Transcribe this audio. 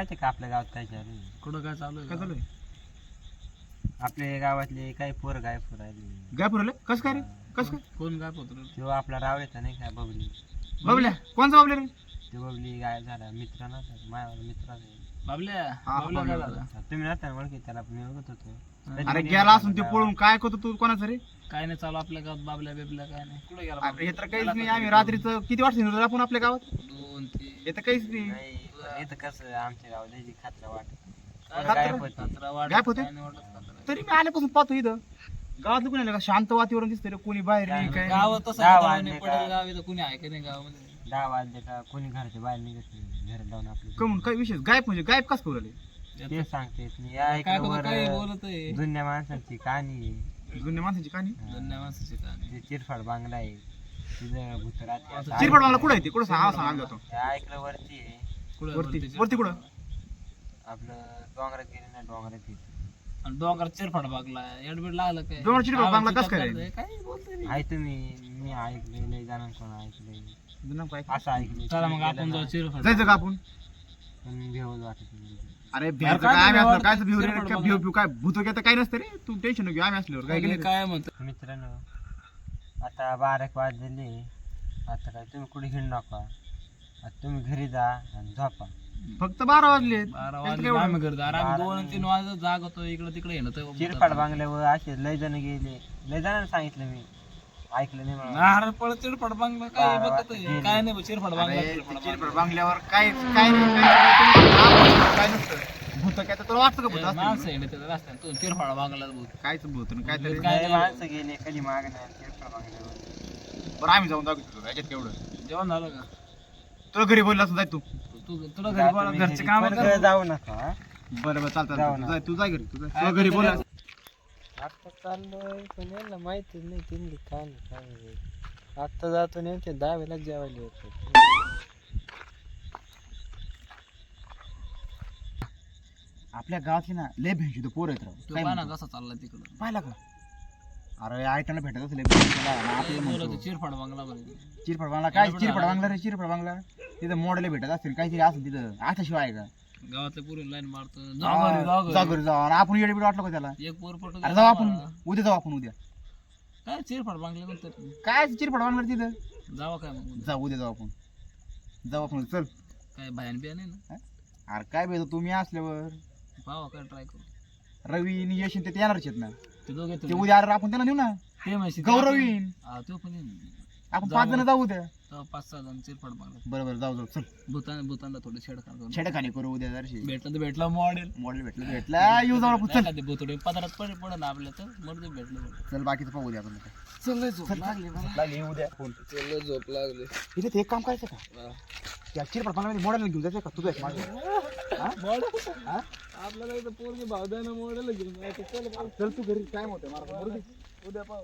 माहिती का आपल्या गावात काय चालू आहे? कुठं काय चालू आहे? काय चालू आहे? आपल्या गावातले काही पोर गायब राहिले. गाय पुरवले कस काय रे? कस काय? कोण काय पोत्र? तो आपला रावळेचा नाही का बबली. बाबल्या कोणचा बाबल्या रे? ते बबली गायब झाला. मित्र नव्हता माझ्या मित्राचा आहे. बाबल्या हा, बाबल्या काय बाबल्या. झालं? तुम्ही नव्हता ना ओळखी त्याला मी ओळखत होतो. अरे गेला असून ते पळून काय करतो तू कोणाचं रे? काय नाही चालू आपल्या गावात बाबल्या बिबल्या काय नाही. कुठे गेला अरे हे तर काहीच नाही. आम्ही रात्रीचं किती वाजता निघलो आपण आपल्या गावात? 2 3 हे तर काहीच नाही. नाही पण इथं कसं आमच्या गावात लई खात्रा वाटत. खात्रा? गायब होती. गायब होते? तरी मी आल्यापासून पाहतो इथं गावातलं कोणी आलं का? शांत वातावरण दिसतंय रे. कोणी बाहेर नाही काय नाही. गाव तसं गाव आहे, आणले पडेल का? गाव इथं कुणी आहे का नाही गावामध्ये? 10 वाजले का कोणी घरच्या बाहेर निघत नाही. घर लावून आपलं कमून काय विशेष गायब म्हणजे गायब कस करू राहिले? ते सांगते मी काय ऐकलं करतो, काय वर बोलत आहे? जुन्या माणसांची कहाणी आहे. जुन्या माणसाची कहाणी. धन्य माणसाची कहाणी. ते चिरफाड बांगला आहे तिथं भूतरात आहे. चिरपट मला कुठं आहे ते? कुठं सांगा सांगा जातो. ते ऐकलं वरती आहे. कुठं वरती वरती वरती कुठं? आपलं डोंगरात गेले ना डोंगरात येते. आणि डोंगर चिरफाड बागला एडबिड लागलं काय? डोंगर चिरफाड बागला कसं काय? काय बोलतोय रे? आहे तुम्ही मी ऐकले लय जणांकडून ऐकलंय जुनं काय? असं ऐकलंय. चला मग आपण जाऊ चिरफाड. जायचं का आपण? पण भेवच वाटत नाही. अरे भ्यायचं काय काय? आम्ही नाही असलो काय वाटत, भिव रे? चिरफट काय बघा. भिव भिव काय भूत घेतं काय नसतं रे. तू टेन्शन नको घेऊ. आम्ही असल्यावर काय गेले काय म्हणतो? मित्रांनो आता 12 वाजलेले. आता काय तुम्ही कुठे हिंड नका. आता तुम्ही घरी जा आणि झोपा. फक्त 12 वाजले. 12 वाजले आम्ही घरी जा. आम्ही 2 3 वाजता जागतो इकडे तिकडे येणं चिरफाड बांगल्यावर असे लय जण गेले. लय जणांना सांगितलं मी ऐकलं नाही मला. नारळ पळ चिरफाड बांगला काय बघत आहे? काय नाही चिरफाड बांगला चिरपट बांगल्यावर काय काय नाही काय नसतं. भूत काय तर तुला वाटतं का भूत असतं? माणसं येणे त्याचा रस्त्याने तू चिरफाड बांगला बोल. कायच भूत नाही काय तरी. लय माणसं गेले कधी माग नाही चिरफाड बांगल्यावर. बरं आम्ही जाऊन दाखवतो याच्यात केवढं. जेवण झालं का? तुला घरी बोलला असं जाय तू. तुला घरी बोला घरचे काम पण घरी जाऊ नका हा. बरं बरं चालतं जाऊ ना. जाय तू जाय घरी. तुला घरी बोला. आता चाललोय पण याला माहिती नाही तिथली काय आता जातो नेमके 10 वेळेला जेवायला येतो. आपल्या गावातली ना लय भेंची पोर आहेत राव. तू काय पाहा ना म्हणतो? कसा चालला तिकडं. पाहिला का? अरे आयटाला भेटत असेल आपल्याला म्हणतो चिरफाड बांगला बरं. चिरपट बांगला काय चिरपट बांगला रे? चिरपट बांगला तिथं मॉडेल भेटत असतील काहीतरी असेल तिथं. आठाशिवाय आहे का? गावातल्या पुरी लाईन मारतो जागोरी जा घरी जाऊ. आणि आपण येडे बिड वाटलं का त्याला? एक पोर पटू अरे जाऊ आपण उद्या जाऊ आपण उद्या. काय चिरफाड बांगले म्हणतात. काय चिरपट बांगला तिथं? जावा काय मग उद्या? जाऊ उद्या जाऊ आपण. जाऊ आपण चल. काय भयान बिया नाही ना? अरे काय भेटतो तुम्ही असल्यावर. पाहा काय ट्राय करू. रवी आणि यश आणि ते येणारच आहेत ना. ते दोघे ते उद्या अरे आपण त्याला नेऊ ना. ते माहिती गौरव येईन. हा तो पण येईन. आपण 5 जण जाऊ उद्या. तेव्हा 5-6 जण चिरफाड बांगला. बरोबर जाऊ जाऊ चल. भूतांना थोडं छेडखान करून छेडखानी करू उद्या जरशी. भेटलं तर भेटलं मॉडेल. मॉडेल भेटलं तर भेटला. येऊ जाऊ आपण चल. एखादी भुतडे पदरात पडे ना आपल्या तर मर्दी भेटलं. चल बाकीचं पाहू उद्या आपण. चल झोप लागली मला. लागली उद्या फोन. चल झोप लागली. इथे ते एक काम करायचं का? त्या चिरपट बांगल्यामध्ये मॉडेल घेऊन जायचं का? तुझं एक मागे. मॉडेल आपल्याला इथं पोरगी भाव द्या ना मॉडेल घेऊन जायचं. चल चल तू घरी काय होतं मला बरोबर. उद्या पाहू.